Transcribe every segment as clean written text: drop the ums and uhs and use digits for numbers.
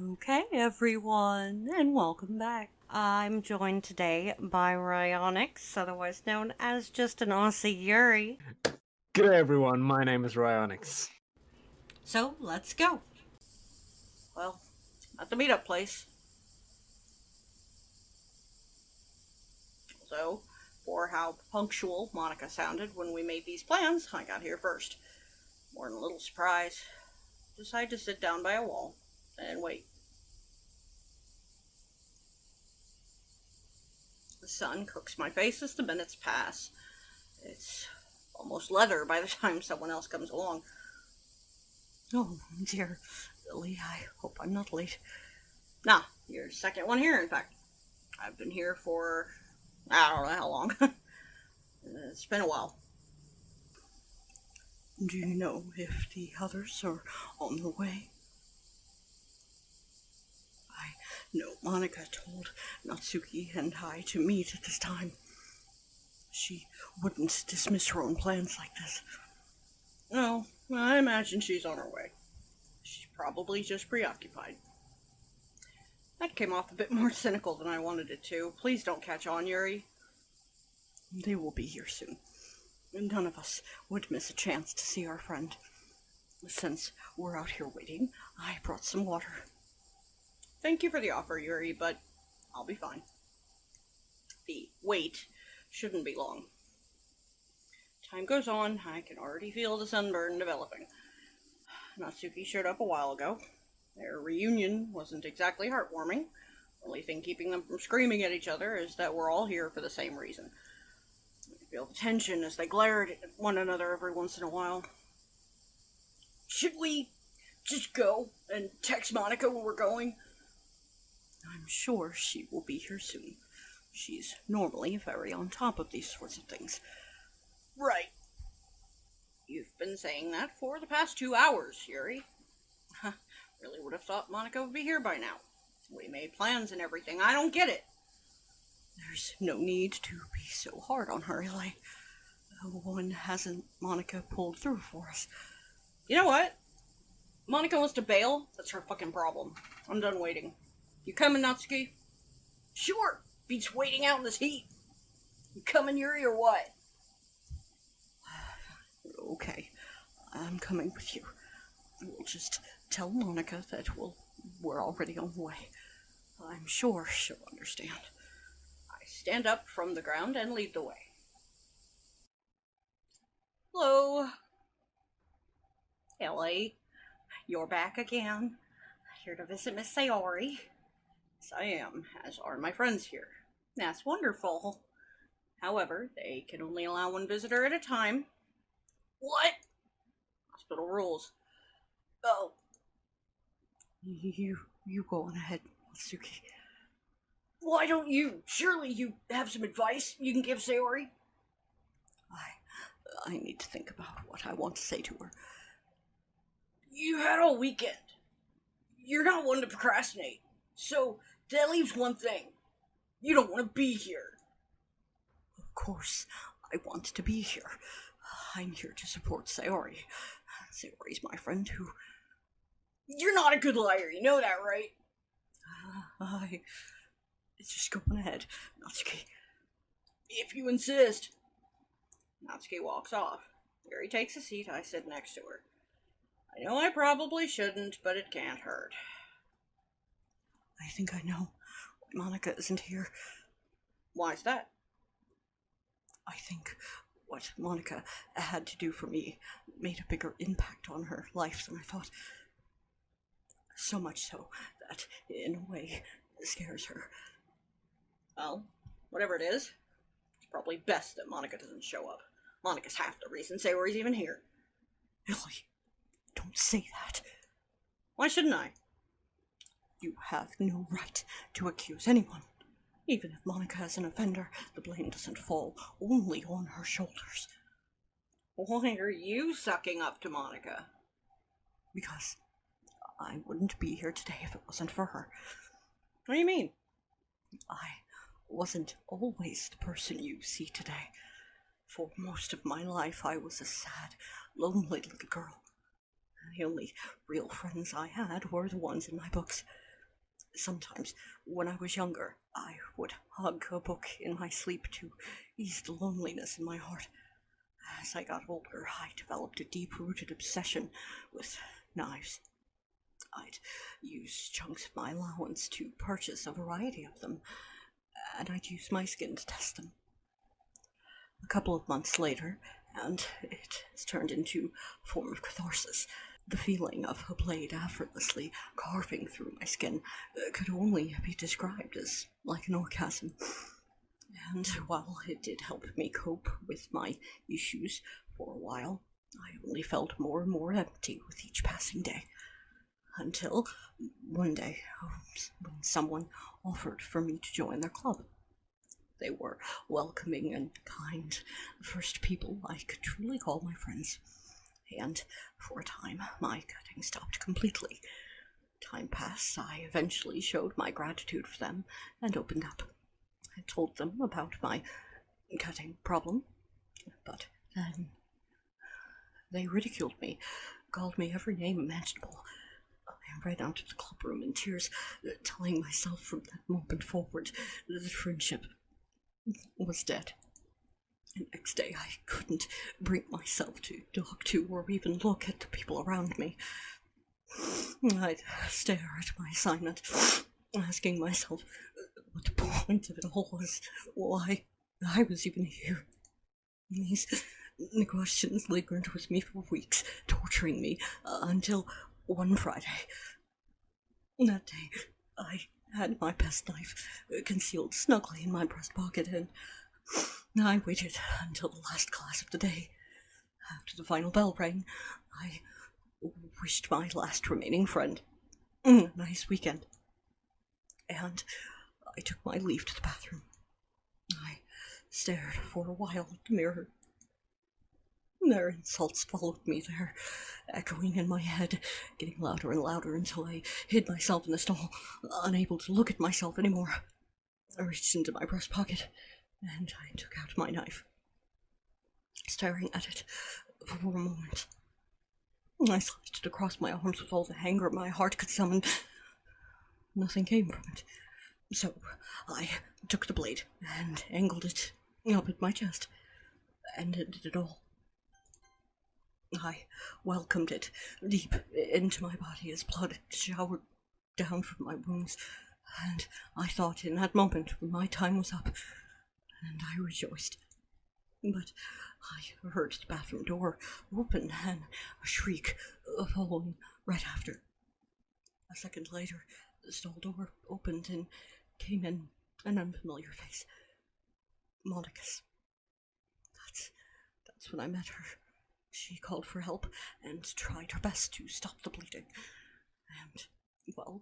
Okay, everyone, and welcome back. I'm joined today by Ryonix, otherwise known as just an Aussie Yuri. Good day, everyone. My name is Ryonix. So, let's go. Well, at the meetup place. So, for how punctual Monica sounded when we made these plans, I got here first. More than a little surprise. Decide to sit down by a wall and wait. The sun cooks my face as the minutes pass. It's almost leather by the time someone else comes along. Oh, dear. Lily, I hope I'm not late. Nah, you're second one here, in fact. I've been here for, I don't know how long. It's been a while. Do you know if the others are on the way? I know Monica told Natsuki and I to meet at this time. She wouldn't dismiss her own plans like this. No, I imagine she's on her way. She's probably just preoccupied. That came off a bit more cynical than I wanted it to. Please don't catch on, Yuri. They will be here soon. None of us would miss a chance to see our friend. Since we're out here waiting, I brought some water. Thank you for the offer, Yuri, but I'll be fine. The wait shouldn't be long. Time goes on, I can already feel the sunburn developing. Natsuki showed up a while ago. Their reunion wasn't exactly heartwarming. The only thing keeping them from screaming at each other is that we're all here for the same reason. I feel the tension as they glared at one another every once in a while. Should we just go and text Monica when we're going? I'm sure she will be here soon. She's normally very on top of these sorts of things. Right. You've been saying that for the past 2 hours, Yuri. Really would have thought Monica would be here by now. We made plans and everything. I don't get it. There's no need to be so hard on her, Eli. When hasn't Monica pulled through for us? You know what? Monica wants to bail. That's her fucking problem. I'm done waiting. You coming, Natsuki? Sure. Beats waiting out in this heat. You coming, Yuri, or what? Okay. I'm coming with you. We'll just tell Monica that we're already on the way. I'm sure she'll understand. I stand up from the ground and lead the way. Hello. Ellie, you're back again. Here to visit Miss Sayori. Yes, I am, as are my friends here. That's wonderful. However, they can only allow one visitor at a time. What? Hospital rules. Oh. You go on ahead, Natsuki. Why don't you? Surely you have some advice you can give Sayori? I need to think about what I want to say to her. You had all weekend. You're not one to procrastinate. So, that leaves one thing. You don't want to be here. Of course, I want to be here. I'm here to support Sayori. Sayori's my friend who... You're not a good liar, you know that, right? Just go on ahead, Natsuki. If you insist. Natsuki walks off. Yuri takes a seat, I sit next to her. I know I probably shouldn't, but it can't hurt. I think I know why Monica isn't here. Why's that? I think what Monica had to do for me made a bigger impact on her life than I thought. So much so that, in a way, it scares her. Well, whatever it is, it's probably best that Monica doesn't show up. Monica's half the reason Sayori's even here. Really? Don't say that. Why shouldn't I? You have no right to accuse anyone. Even if Monica is an offender, the blame doesn't fall only on her shoulders. Why are you sucking up to Monica? Because I wouldn't be here today if it wasn't for her. What do you mean? I wasn't always the person you see today. For most of my life, I was a sad, lonely little girl. The only real friends I had were the ones in my books. Sometimes, when I was younger, I would hug a book in my sleep to ease the loneliness in my heart. As I got older, I developed a deep-rooted obsession with knives. I'd use chunks of my allowance to purchase a variety of them, and I'd use my skin to test them. A couple of months later, and it has turned into a form of catharsis. The feeling of a blade effortlessly carving through my skin could only be described as like an orgasm. And while it did help me cope with my issues for a while, I only felt more and more empty with each passing day. Until one day, when someone offered for me to join their club. They were welcoming and kind, the first people I could truly call my friends. And for a time, my cutting stopped completely. Time passed, I eventually showed my gratitude for them and opened up. I told them about my cutting problem, but then they ridiculed me, called me every name imaginable. I ran out of the clubroom in tears, telling myself from that moment forward that friendship was dead. The next day I couldn't bring myself to talk to or even look at the people around me. I'd stare at my assignment, asking myself what the point of it all was, why I was even here. These questions lingered with me for weeks, torturing me until one Friday. That day, I had my best knife concealed snugly in my breast pocket, and I waited until the last class of the day. After the final bell rang, I wished my last remaining friend a nice weekend, and I took my leave to the bathroom. I stared for a while at the mirror. Their insults followed me there, echoing in my head, getting louder and louder until I hid myself in the stall, unable to look at myself anymore. I reached into my breast pocket, and I took out my knife. Staring at it for a moment, I slashed it across my arms with all the anger my heart could summon. Nothing came from it. So I took the blade and angled it up at my chest, and ended it all. I welcomed it deep into my body as blood showered down from my wounds, and I thought in that moment my time was up, and I rejoiced. But I heard the bathroom door open and a shriek following right after. A second later, the stall door opened and came in an unfamiliar face. Monica's. That's when I met her. She called for help and tried her best to stop the bleeding. And, well,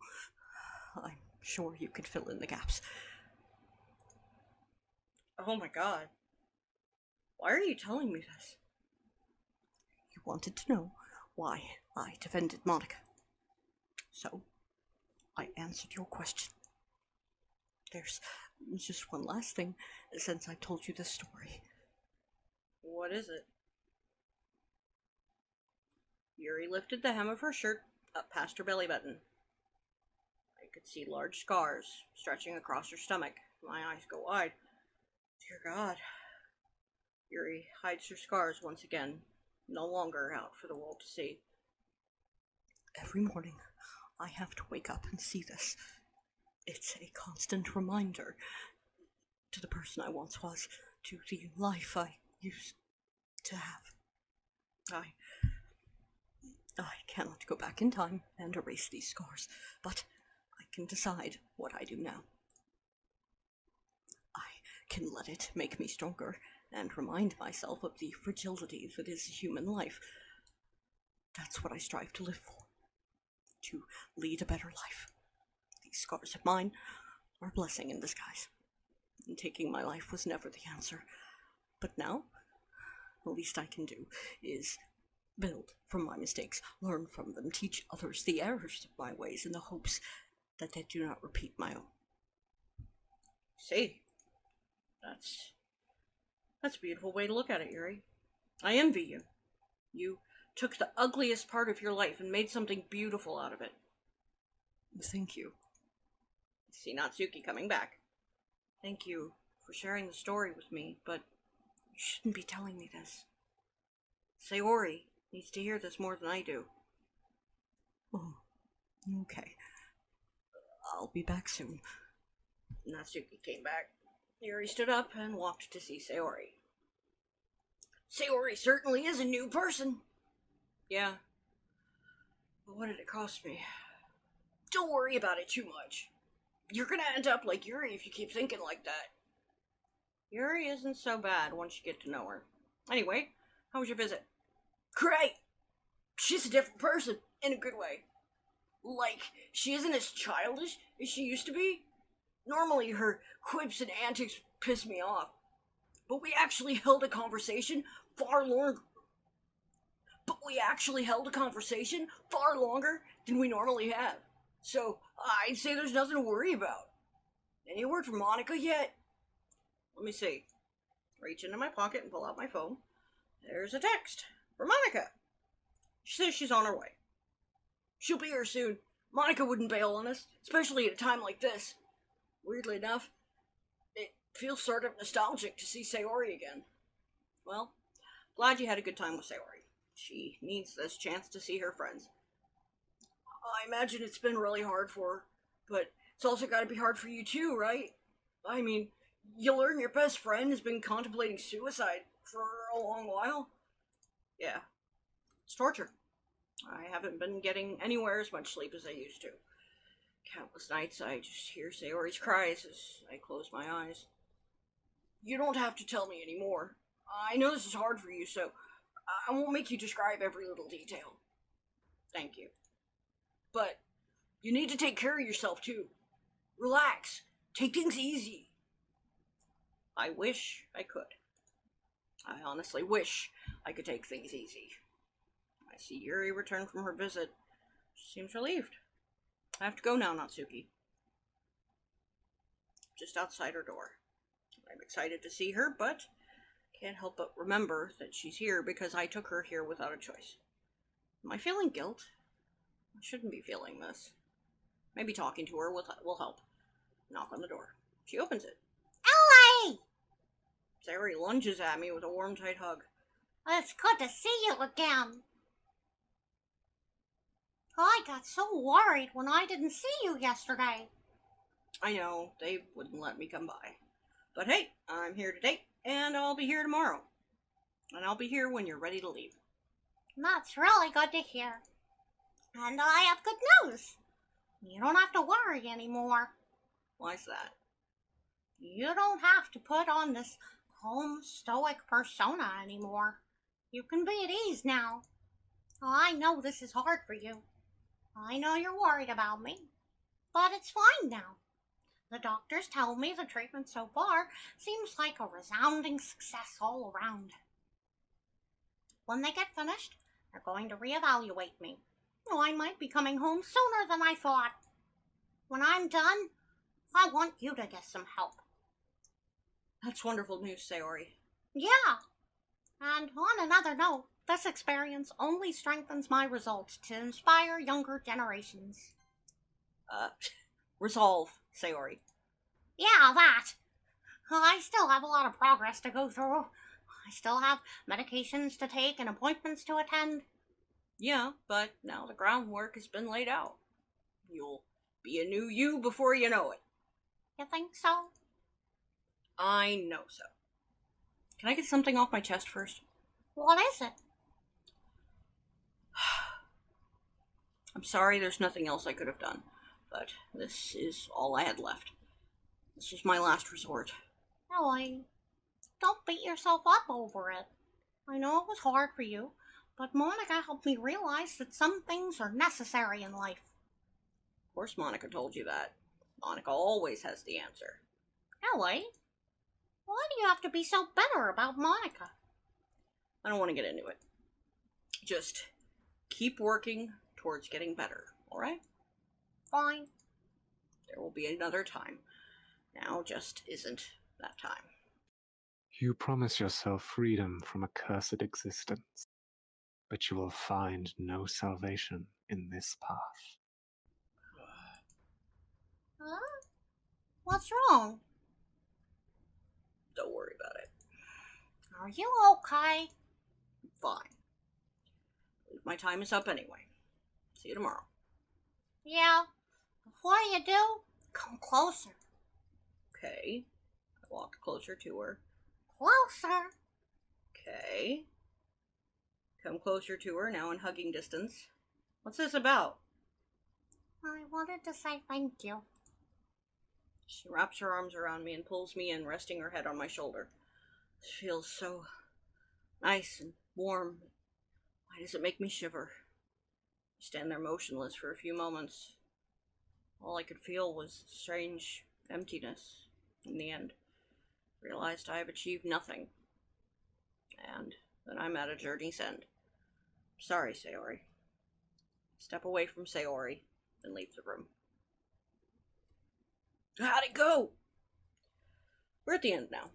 I'm sure you could fill in the gaps. Oh my god. Why are you telling me this? You wanted to know why I defended Monica. So, I answered your question. There's just one last thing since I told you this story. What is it? Yuri lifted the hem of her shirt up past her belly button. I could see large scars stretching across her stomach. My eyes go wide. Dear God. Yuri hides her scars once again, no longer out for the world to see. Every morning, I have to wake up and see this. It's a constant reminder to the person I once was, to the life I used to have. I cannot go back in time and erase these scars, but I can decide what I do now. I can let it make me stronger and remind myself of the fragility that is human life. That's what I strive to live for, to lead a better life. These scars of mine are a blessing in disguise, and taking my life was never the answer. But now, the least I can do is build from my mistakes, learn from them, teach others the errors of my ways in the hopes that they do not repeat my own. See, that's a beautiful way to look at it, Yuri. I envy you. You took the ugliest part of your life and made something beautiful out of it. Thank you. See Natsuki coming back. Thank you for sharing the story with me, but you shouldn't be telling me this. Sayori needs to hear this more than I do. Oh, okay. I'll be back soon. Natsuki came back. Yuri stood up and walked to see Sayori. Sayori certainly is a new person. Yeah. But what did it cost me? Don't worry about it too much. You're gonna end up like Yuri if you keep thinking like that. Yuri isn't so bad once you get to know her. Anyway, how was your visit? Great! She's a different person, in a good way. Like, she isn't as childish as she used to be. Normally, her quips and antics piss me off. But we actually held a conversation far longer. Than we normally have. So, I'd say there's nothing to worry about. Any word from Monica yet? Let me see. Reach into my pocket and pull out my phone. There's a text from Monica. She says she's on her way. She'll be here soon. Monica wouldn't bail on us, especially at a time like this. Weirdly enough, it feels sort of nostalgic to see Sayori again. Well, glad you had a good time with Sayori. She needs this chance to see her friends. I imagine it's been really hard for her, but it's also gotta be hard for you too, right? I mean, you learn your best friend has been contemplating suicide for a long while. Yeah, it's torture. I haven't been getting anywhere as much sleep as I used to. Countless nights I just hear Sayori's cries as I close my eyes. You don't have to tell me anymore. I know this is hard for you, so I won't make you describe every little detail. Thank you. But you need to take care of yourself too. Relax. Take things easy. I wish I could. I honestly wish I could take things easy. I see Yuri return from her visit. She seems relieved. I have to go now, Natsuki. Just outside her door. I'm excited to see her, but can't help but remember that she's here because I took her here without a choice. Am I feeling guilt? I shouldn't be feeling this. Maybe talking to her will help. Knock on the door. She opens it. Ellie! Sayori lunges at me with a warm, tight hug. It's good to see you again. I got so worried when I didn't see you yesterday. I know, they wouldn't let me come by. But hey, I'm here today, and I'll be here tomorrow. And I'll be here when you're ready to leave. That's really good to hear. And I have good news. You don't have to worry anymore. Why's that? You don't have to put on this calm, stoic persona anymore. You can be at ease now. I know this is hard for you. I know you're worried about me. But it's fine now. The doctors tell me the treatment so far seems like a resounding success all around. When they get finished, they're going to reevaluate me. I might be coming home sooner than I thought. When I'm done, I want you to get some help. That's wonderful news, Sayori. Yeah. And on another note, this experience only strengthens my results to inspire younger generations. Resolve, Sayori. Yeah, that. I still have a lot of progress to go through. I still have medications to take and appointments to attend. Yeah, but now the groundwork has been laid out. You'll be a new you before you know it. You think so? I know so. Can I get something off my chest first? What is it? I'm sorry there's nothing else I could have done, but this is all I had left. This was my last resort. Ellie, don't beat yourself up over it. I know it was hard for you, but Monica helped me realize that some things are necessary in life. Of course Monica told you that. Monica always has the answer. Ellie, why do you have to be so bitter about Monica? I don't want to get into it. Just keep working towards getting better, alright? Fine. There will be another time. Now just isn't that time. You promise yourself freedom from a cursed existence, but you will find no salvation in this path. Huh? What's wrong? Don't worry about it. Are you okay? Fine. My time is up anyway. See you tomorrow. Yeah. Before you do, come closer. Okay. I walked closer to her. Closer. Okay. Come closer to her, now in hugging distance. What's this about? I wanted to say thank you. She wraps her arms around me and pulls me in, resting her head on my shoulder. It feels so nice and warm. Why does it make me shiver? I stand there motionless for a few moments. All I could feel was strange emptiness. In the end, realized I have achieved nothing. And that I'm at a journey's end. Sorry, Sayori. Step away from Sayori, then leave the room. How'd it go? We're at the end now.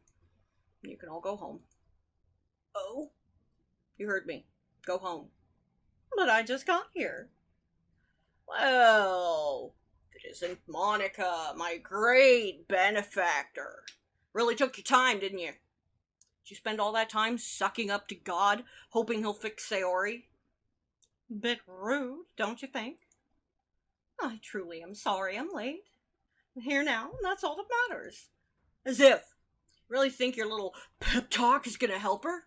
You can all go home. Oh? You heard me. Go home. But I just got here. Well, it isn't Monica, my great benefactor. Really took your time, didn't you? Did you spend all that time sucking up to God, hoping he'll fix Sayori? Bit rude, don't you think? I truly am sorry I'm late. I'm here now, and that's all that matters. As if. Really think your little pep talk is gonna help her?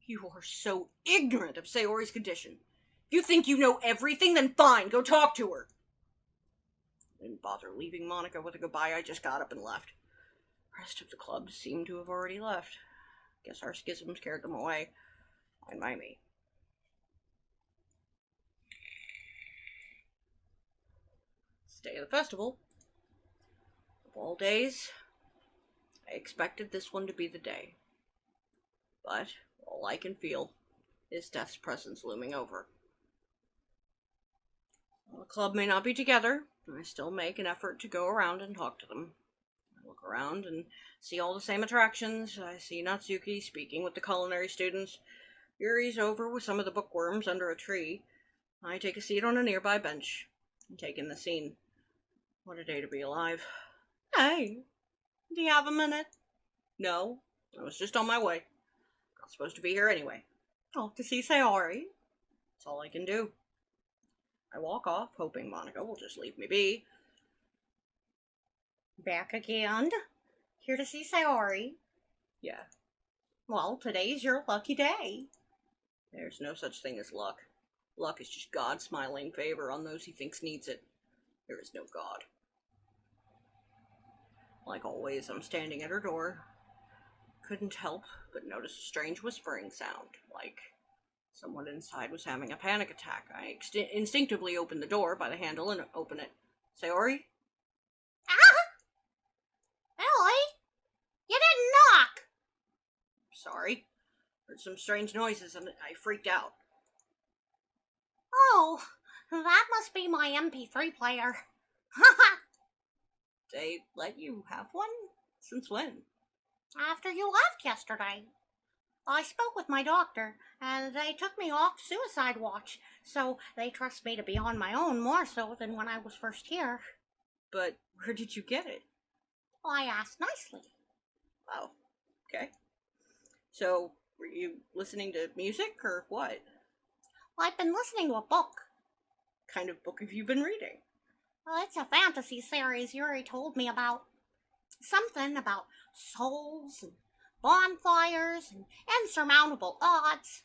You are so ignorant of Sayori's condition. If you think you know everything, then fine, go talk to her. I didn't bother leaving Monica with a goodbye, I just got up and left. The rest of the club seemed to have already left. Guess our schism scared them away. Fine by me. Day of the festival. Of all days, I expected this one to be the day. But all I can feel is death's presence looming over. While the club may not be together, I still make an effort to go around and talk to them. I look around and see all the same attractions. I see Natsuki speaking with the culinary students. Yuri's over with some of the bookworms under a tree. I take a seat on a nearby bench and take in the scene. What a day to be alive. Hey, do you have a minute? No, I was just on my way. Not supposed to be here anyway. Off to see Sayori. That's all I can do. I walk off, hoping Monica will just leave me be. Back again? Here to see Sayori? Yeah. Well, today's your lucky day. There's no such thing as luck. Luck is just God smiling favor on those he thinks needs it. There is no God. Like always, I'm standing at her door. Couldn't help but notice a strange whispering sound, like someone inside was having a panic attack. I instinctively opened the door by the handle and open it. Sayori? Ah! Ellie? You didn't knock! Sorry. Heard some strange noises and I freaked out. Oh, that must be my MP3 player. They let you have one? Since when? After you left yesterday. I spoke with my doctor, and they took me off suicide watch, so they trust me to be on my own more so than when I was first here. But where did you get it? I asked nicely. Oh, okay. So, were you listening to music or what? I've been listening to a book. What kind of book have you been reading? Well, it's a fantasy series Yuri told me about. Something about souls and bonfires and insurmountable odds.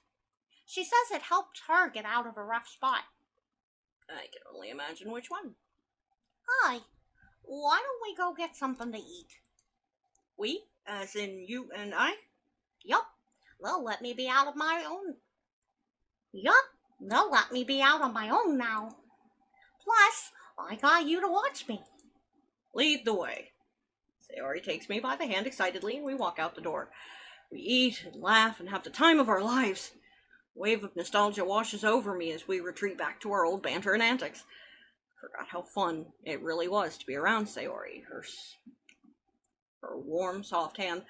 She says it helped her get out of a rough spot. I can only imagine which one. Hi, why don't we go get something to eat? We? As in you and I? Yup, they'll let me be out of my own. Yup, they'll let me be out on my own now. Plus, I got you to watch me. Lead the way. Sayori takes me by the hand excitedly and we walk out the door. We eat and laugh and have the time of our lives. A wave of nostalgia washes over me as we retreat back to our old banter and antics. Forgot how fun it really was to be around Sayori, her warm, soft hand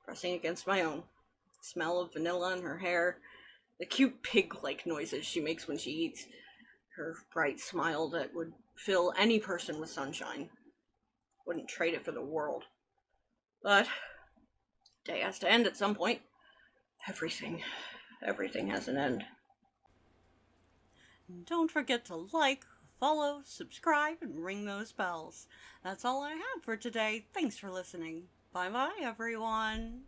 pressing against my own. The smell of vanilla in her hair, the cute pig-like noises she makes when she eats, her bright smile that would fill any person with sunshine. Wouldn't trade it for the world. But day has to end at some point. Everything has an end. Don't forget to like, follow, subscribe, and ring those bells. That's all I have for today. Thanks for listening. Bye-bye, everyone.